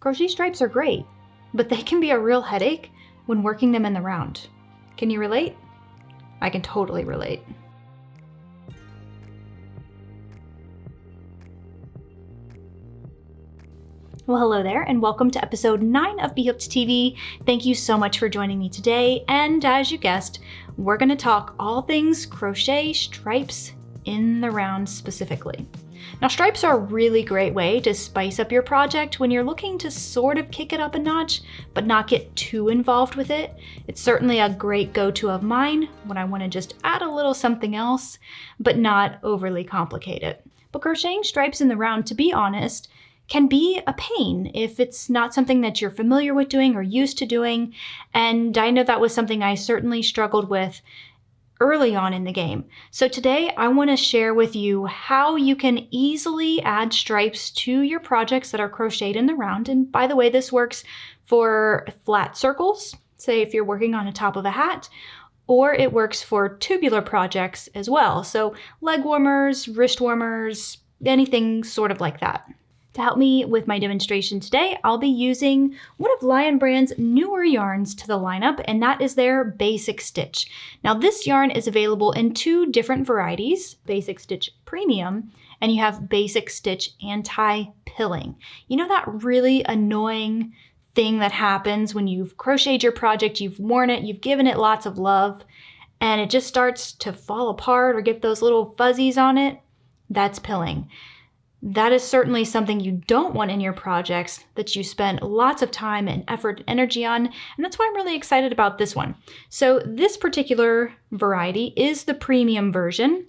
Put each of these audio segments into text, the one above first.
Crochet stripes are great, but they can be a real headache when working them in the round. Can you relate? I can totally relate. Well, hello there, and welcome to episode 9 of B.Hooked TV. Thank you so much for joining me today, and as you guessed, we're going to talk all things crochet stripes in the round specifically. Now, stripes are a really great way to spice up your project when you're looking to sort of kick it up a notch, but not get too involved with it. It's certainly a great go-to of mine when I want to just add a little something else, but not overly complicate it. But crocheting stripes in the round, to be honest, can be a pain if it's not something that you're familiar with doing or used to doing. And I know that was something I certainly struggled with early on in the game. So today I want to share with you how you can easily add stripes to your projects that are crocheted in the round. And by the way, this works for flat circles, say if you're working on the top of a hat, or it works for tubular projects as well. So leg warmers, wrist warmers, anything sort of like that. To help me with my demonstration today, I'll be using one of Lion Brand's newer yarns to the lineup, and that is their Basic Stitch. Now this yarn is available in 2 different varieties, Basic Stitch Premium, and you have Basic Stitch Anti-Pilling. You know that really annoying thing that happens when you've crocheted your project, you've worn it, you've given it lots of love, and it just starts to fall apart or get those little fuzzies on it? That's pilling. That is certainly something you don't want in your projects that you spend lots of time and effort and energy on, and that's why I'm really excited about this one. So this particular variety is the premium version,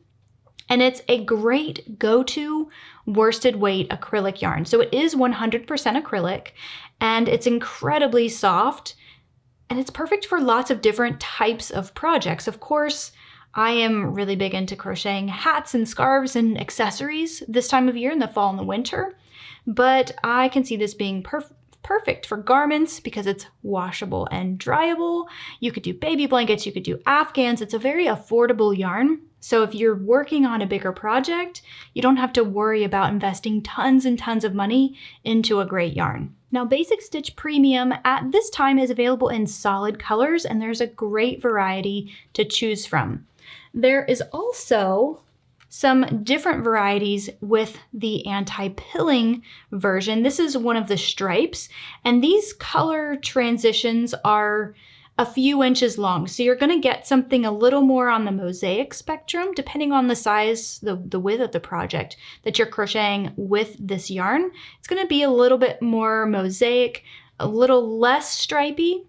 and it's a great go-to worsted weight acrylic yarn. So it is 100% acrylic, and it's incredibly soft, and it's perfect for lots of different types of projects. Of course, I am really big into crocheting hats and scarves and accessories this time of year in the fall and the winter, but I can see this being perfect for garments because it's washable and dryable. You could do baby blankets, you could do afghans. It's a very affordable yarn. So if you're working on a bigger project, you don't have to worry about investing tons and tons of money into a great yarn. Now, Basic Stitch Premium at this time is available in solid colors, and there's a great variety to choose from. There is also some different varieties with the anti-pilling version. This is one of the stripes, and these color transitions are a few inches long. So you're gonna get something a little more on the mosaic spectrum, depending on the size, the width of the project that you're crocheting with this yarn. It's gonna be a little bit more mosaic, a little less stripy,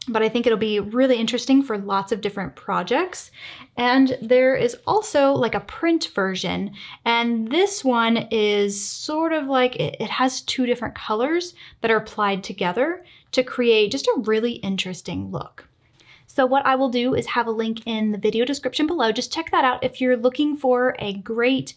but I think it'll be really interesting for lots of different projects. And there is also like a print version, and this one is sort of like, it has 2 different colors that are applied together to create just a really interesting look. So what I will do is have a link in the video description below. Just check that out if you're looking for a great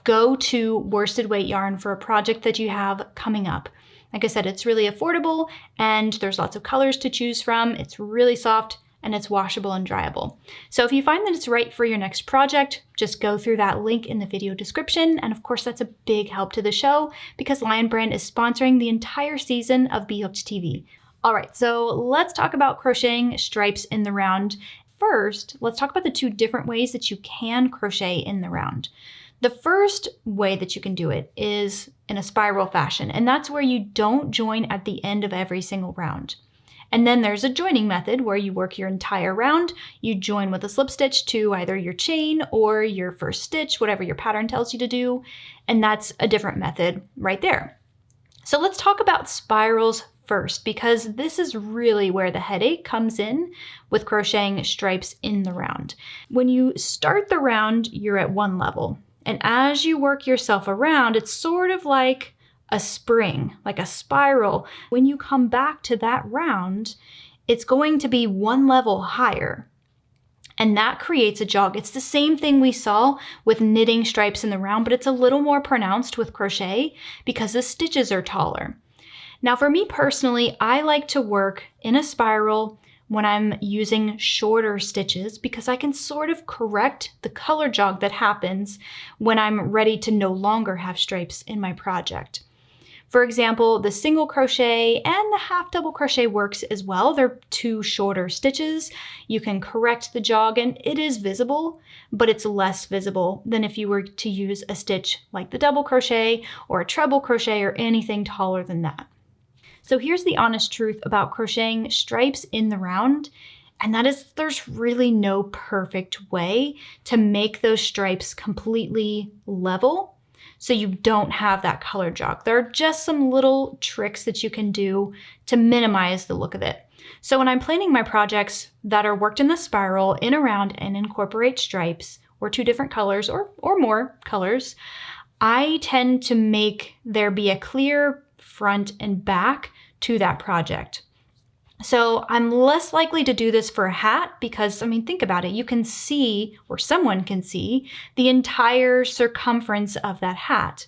go-to worsted weight yarn for a project that you have coming up. Like I said, it's really affordable and there's lots of colors to choose from. It's really soft and it's washable and dryable. So if you find that it's right for your next project, just go through that link in the video description. And of course, that's a big help to the show because Lion Brand is sponsoring the entire season of B.Hooked TV. All right, so let's talk about crocheting stripes in the round. First, let's talk about the 2 different ways that you can crochet in the round. The first way that you can do it is in a spiral fashion, and that's where you don't join at the end of every single round. And then there's a joining method where you work your entire round, you join with a slip stitch to either your chain or your first stitch, whatever your pattern tells you to do, and that's a different method right there. So let's talk about spirals first, because this is really where the headache comes in with crocheting stripes in the round. When you start the round, you're at one level. And as you work yourself around, it's sort of like a spring, like a spiral. When you come back to that round, it's going to be one level higher. And that creates a jog. It's the same thing we saw with knitting stripes in the round, but it's a little more pronounced with crochet because the stitches are taller. Now for me personally, I like to work in a spiral when I'm using shorter stitches because I can sort of correct the color jog that happens when I'm ready to no longer have stripes in my project. For example, the single crochet and the half double crochet works as well. They're two shorter stitches. You can correct the jog and it is visible, but it's less visible than if you were to use a stitch like the double crochet or a treble crochet or anything taller than that. So here's the honest truth about crocheting stripes in the round, and that is there's really no perfect way to make those stripes completely level so you don't have that color jog. There are just some little tricks that you can do to minimize the look of it. So when I'm planning my projects that are worked in the spiral, in a round, and incorporate stripes or two different colors or more colors, I tend to make there be a clear front and back to that project. So I'm less likely to do this for a hat because, I mean, think about it. You can see, or someone can see, the entire circumference of that hat.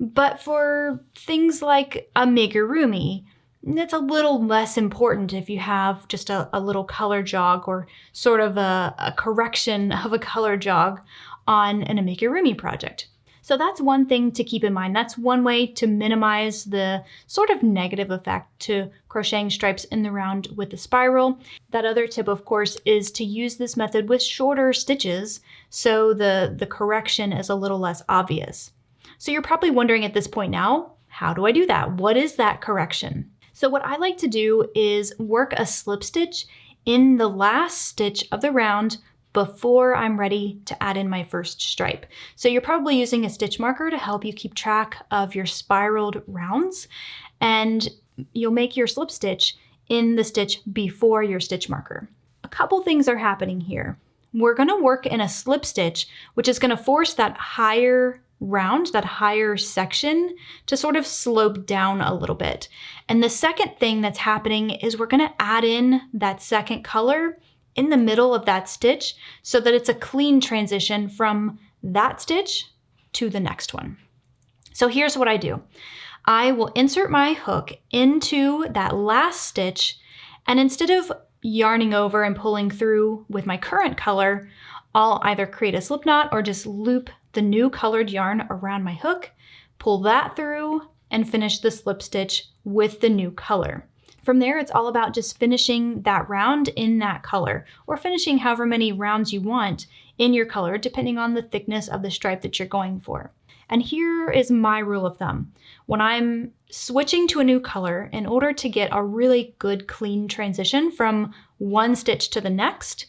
But for things like amigurumi, it's a little less important if you have just a little color jog or sort of a correction of a color jog on an amigurumi project. So that's one thing to keep in mind. That's one way to minimize the sort of negative effect to crocheting stripes in the round with the spiral. That other tip, of course, is to use this method with shorter stitches so the correction is a little less obvious. So you're probably wondering at this point now, how do I do that? What is that correction? So what I like to do is work a slip stitch in the last stitch of the round before I'm ready to add in my first stripe. So you're probably using a stitch marker to help you keep track of your spiraled rounds, and you'll make your slip stitch in the stitch before your stitch marker. A couple things are happening here. We're gonna work in a slip stitch, which is gonna force that higher round, that higher section, to sort of slope down a little bit. And the second thing that's happening is we're gonna add in that second color in the middle of that stitch so that it's a clean transition from that stitch to the next one. So here's what I do. I will insert my hook into that last stitch, and instead of yarning over and pulling through with my current color, I'll either create a slip knot or just loop the new colored yarn around my hook, pull that through, and finish the slip stitch with the new color. From there, it's all about just finishing that round in that color, or finishing however many rounds you want in your color, depending on the thickness of the stripe that you're going for. And here is my rule of thumb. When I'm switching to a new color, in order to get a really good clean transition from one stitch to the next,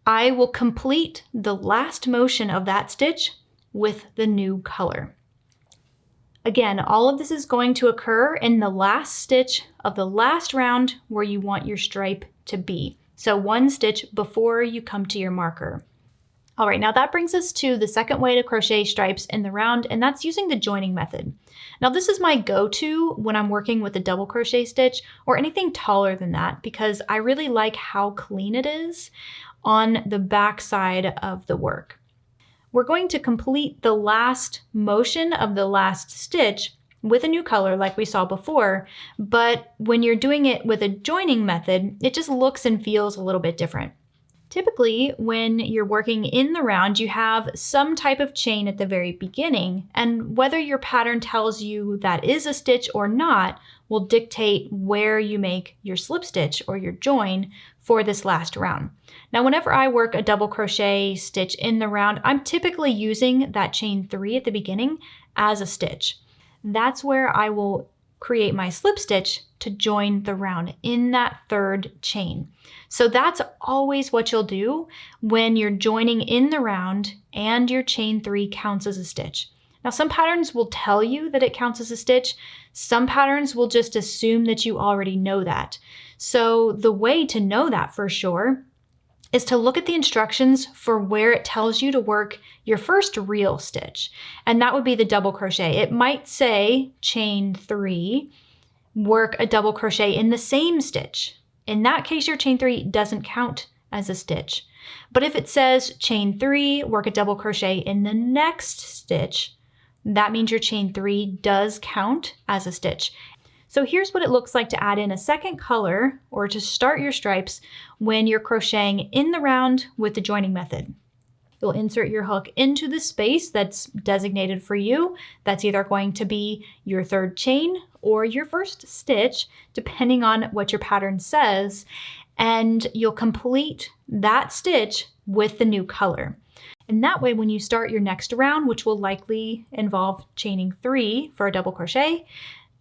I will complete the last motion of that stitch with the new color. Again, all of this is going to occur in the last stitch of the last round where you want your stripe to be. So one stitch before you come to your marker. All right, now that brings us to the second way to crochet stripes in the round, and that's using the joining method. Now this is my go-to when I'm working with a double crochet stitch or anything taller than that, because I really like how clean it is on the back side of the work. We're going to complete the last motion of the last stitch with a new color like we saw before, but when you're doing it with a joining method, it just looks and feels a little bit different. Typically, when you're working in the round, you have some type of chain at the very beginning, and whether your pattern tells you that is a stitch or not will dictate where you make your slip stitch or your join for this last round. Now, whenever I work a double crochet stitch in the round, I'm typically using that chain 3 at the beginning as a stitch. That's where I will create my slip stitch to join the round in that third chain. So that's always what you'll do when you're joining in the round and your chain 3 counts as a stitch. Now, some patterns will tell you that it counts as a stitch. Some patterns will just assume that you already know that. So the way to know that for sure is to look at the instructions for where it tells you to work your first real stitch. And that would be the double crochet. It might say chain 3, work a double crochet in the same stitch. In that case, your chain 3 doesn't count as a stitch. But if it says chain 3, work a double crochet in the next stitch, that means your chain 3 does count as a stitch. So here's what it looks like to add in a second color or to start your stripes when you're crocheting in the round with the joining method. You'll insert your hook into the space that's designated for you. That's either going to be your third chain or your first stitch, depending on what your pattern says. And you'll complete that stitch with the new color. And that way, when you start your next round, which will likely involve chaining 3 for a double crochet,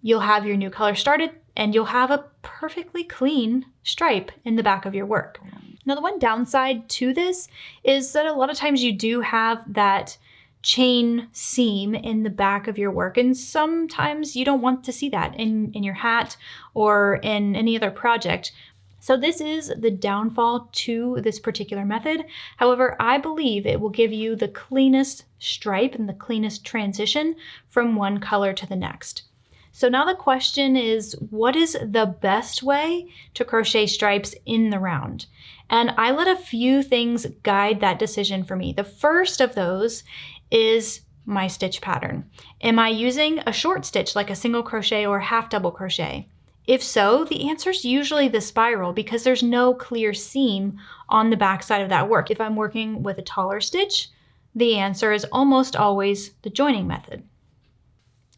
you'll have your new color started and you'll have a perfectly clean stripe in the back of your work. Now, the one downside to this is that a lot of times you do have that chain seam in the back of your work, and sometimes you don't want to see that in your hat or in any other project. So this is the downfall to this particular method. However, I believe it will give you the cleanest stripe and the cleanest transition from one color to the next. So now the question is, what is the best way to crochet stripes in the round? And I let a few things guide that decision for me. The first of those is my stitch pattern. Am I using a short stitch like a single crochet or half double crochet? If so, the answer is usually the spiral because there's no clear seam on the back side of that work. If I'm working with a taller stitch, the answer is almost always the joining method.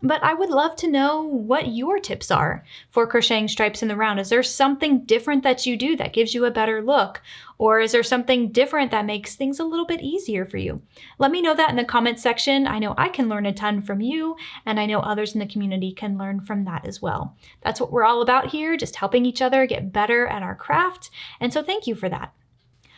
But I would love to know what your tips are for crocheting stripes in the round. Is there something different that you do that gives you a better look? Or is there something different that makes things a little bit easier for you? Let me know that in the comments section. I know I can learn a ton from you, and I know others in the community can learn from that as well. That's what we're all about here, just helping each other get better at our craft. And so thank you for that.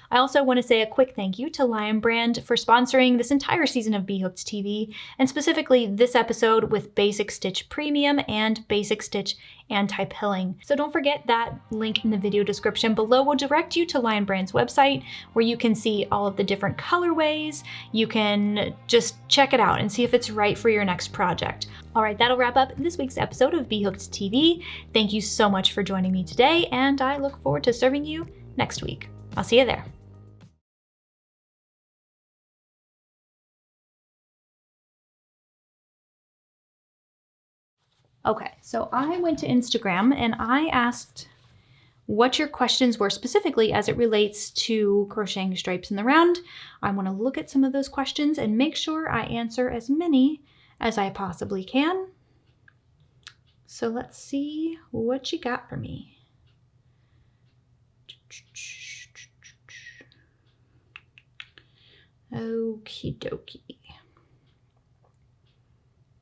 I also want to say a quick thank you to Lion Brand for sponsoring this entire season of B.Hooked TV, and specifically this episode with Basic Stitch Premium and Basic Stitch Anti-Pilling. So don't forget that link in the video description below will direct you to Lion Brand's website where you can see all of the different colorways. You can just check it out and see if it's right for your next project. All right, that'll wrap up this week's episode of B.Hooked TV. Thank you so much for joining me today, and I look forward to serving you next week. I'll see you there. Okay, so I went to Instagram and I asked what your questions were specifically as it relates to crocheting stripes in the round. I want to look at some of those questions and make sure I answer as many as I possibly can. So let's see what you got for me. Okie dokie.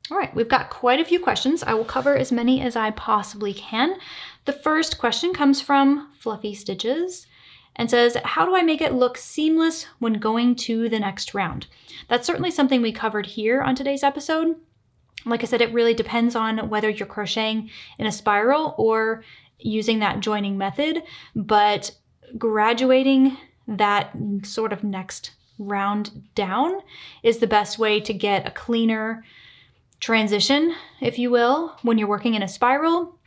All right, we've got quite a few questions. I will cover as many as I possibly can. The first question comes from Fluffy Stitches and says, how do I make it look seamless when going to the next round? That's certainly something we covered here on today's episode. Like I said, it really depends on whether you're crocheting in a spiral or using that joining method, but graduating that sort of next round down is the best way to get a cleaner transition, if you will, when you're working in a spiral.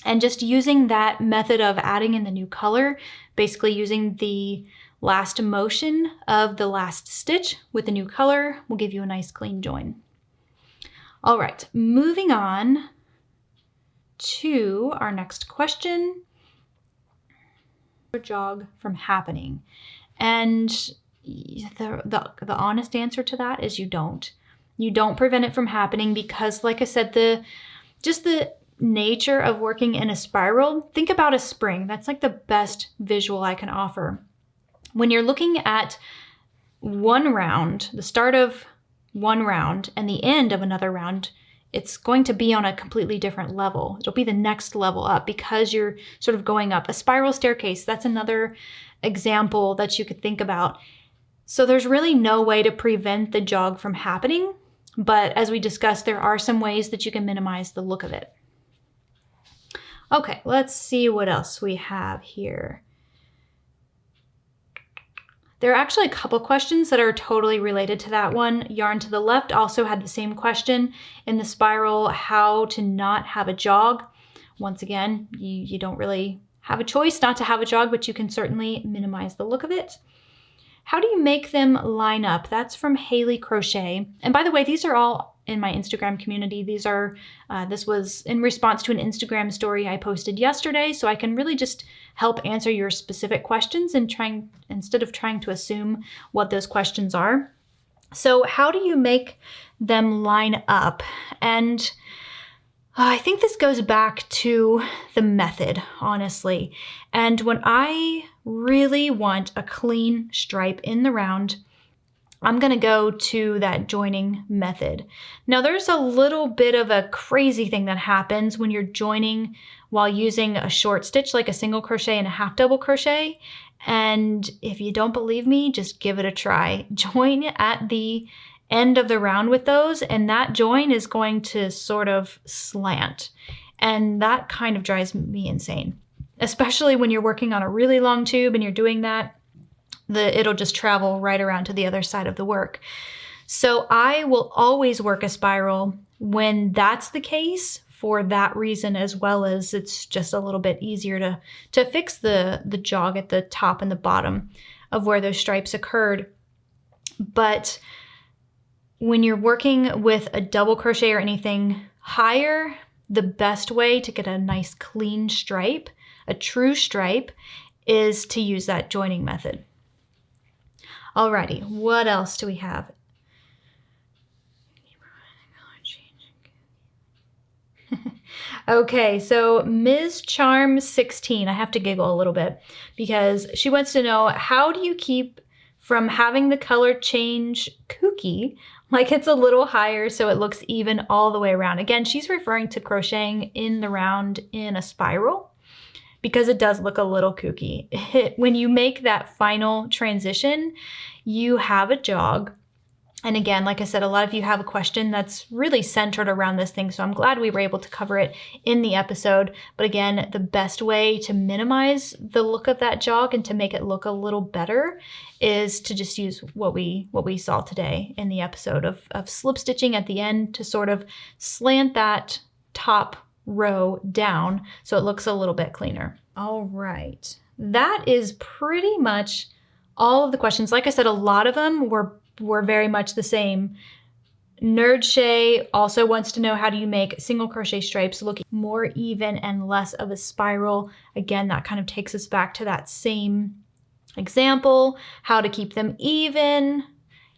And just using that method of adding in the new color, basically using the last motion of the last stitch with the new color, will give you a nice clean join. All right, moving on to our next question. Jog from happening. And the honest answer to that is you don't. You don't prevent it from happening because, like I said, just the nature of working in a spiral, think about a spring. That's like the best visual I can offer. When you're looking at one round, the start of one round and the end of another round, it's going to be on a completely different level. It'll be the next level up because you're sort of going up. A spiral staircase, that's another example that you could think about. So there's really no way to prevent the jog from happening. But as we discussed, there are some ways that you can minimize the look of it. Okay, let's see what else we have here. There are actually a couple questions that are totally related to that one. Yarn to the Left also had the same question in the spiral, how to not have a jog. Once again, you don't really have a choice not to have a jog, but you can certainly minimize the look of it. How do you make them line up? That's from Haley Crochet. And by the way, these are all in my Instagram community. This was in response to an Instagram story I posted yesterday, so I can really just help answer your specific questions and instead of trying to assume what those questions are. So how do you make them line up? And I think this goes back to the method, honestly. And when I really want a clean stripe in the round, I'm gonna go to that joining method. Now there's a little bit of a crazy thing that happens when you're joining while using a short stitch, like a single crochet and a half double crochet. And if you don't believe me, just give it a try. Join at the end of the round with those, and that join is going to sort of slant. And that kind of drives me insane, especially when you're working on a really long tube and you're doing that. It'll just travel right around to the other side of the work. So I will always work a spiral when that's the case, for that reason, as well as it's just a little bit easier to fix the jog at the top and the bottom of where those stripes occurred. But when you're working with a double crochet or anything higher, the best way to get a nice clean stripe, a true stripe, is to use that joining method. Alrighty, what else do we have? Okay, so Ms. Charm 16, I have to giggle a little bit because she wants to know, how do you keep from having the color change kooky, like it's a little higher so it looks even all the way around? Again, she's referring to crocheting in the round in a spiral because it does look a little kooky. When you make that final transition, you have a jog. And again, like I said, a lot of you have a question that's really centered around this thing, so I'm glad we were able to cover it in the episode. But again, the best way to minimize the look of that jog and to make it look a little better is to just use what we saw today in the episode of slip stitching at the end to sort of slant that top row down so it looks a little bit cleaner. All right, that is pretty much all of the questions. Like I said, a lot of them were very much the same. Nerd Shay also wants to know, how do you make single crochet stripes look more even and less of a spiral? Again, that kind of takes us back to that same example, how to keep them even.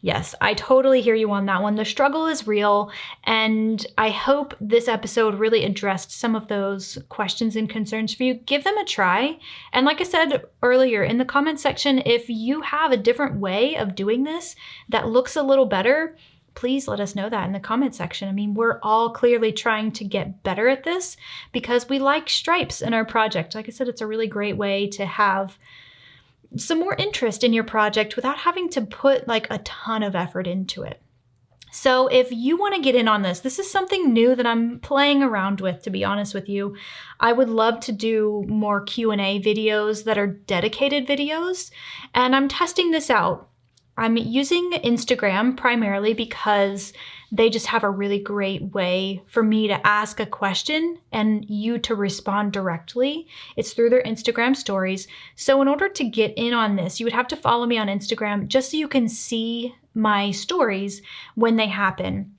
Yes, I totally hear you on that one. The struggle is real, and I hope this episode really addressed some of those questions and concerns for you. Give them a try. And like I said earlier in the comment section, if you have a different way of doing this that looks a little better, please let us know that in the comment section. I mean, we're all clearly trying to get better at this because we like stripes in our project. Like I said, it's a really great way to have some more interest in your project without having to put like a ton of effort into it. So if you want to get in on this is something new that I'm playing around with, to be honest with you. I would love to do more Q&A videos that are dedicated videos, and I'm testing this out. I'm using Instagram primarily because they just have a really great way for me to ask a question and you to respond directly. It's through their Instagram stories. So in order to get in on this, you would have to follow me on Instagram just so you can see my stories when they happen.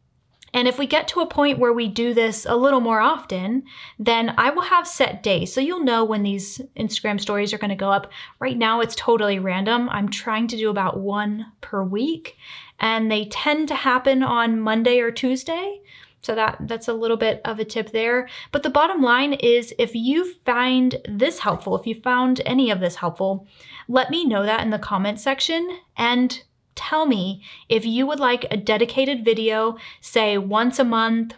And if we get to a point where we do this a little more often, then I will have set days. So you'll know when these Instagram stories are going to go up. Right now, it's totally random. I'm trying to do about one per week, and they tend to happen on Monday or Tuesday. So that's a little bit of a tip there. But the bottom line is, if you find this helpful, if you found any of this helpful, let me know that in the comment section, and tell me if you would like a dedicated video, say once a month,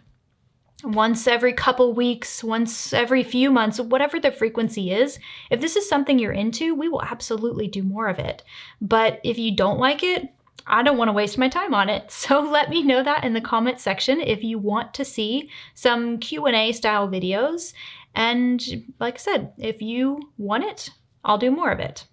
once every couple weeks, once every few months, whatever the frequency is. If this is something you're into, we will absolutely do more of it. But if you don't like it, I don't want to waste my time on it. So let me know that in the comment section if you want to see some Q&A style videos. And like I said, if you want it, I'll do more of it.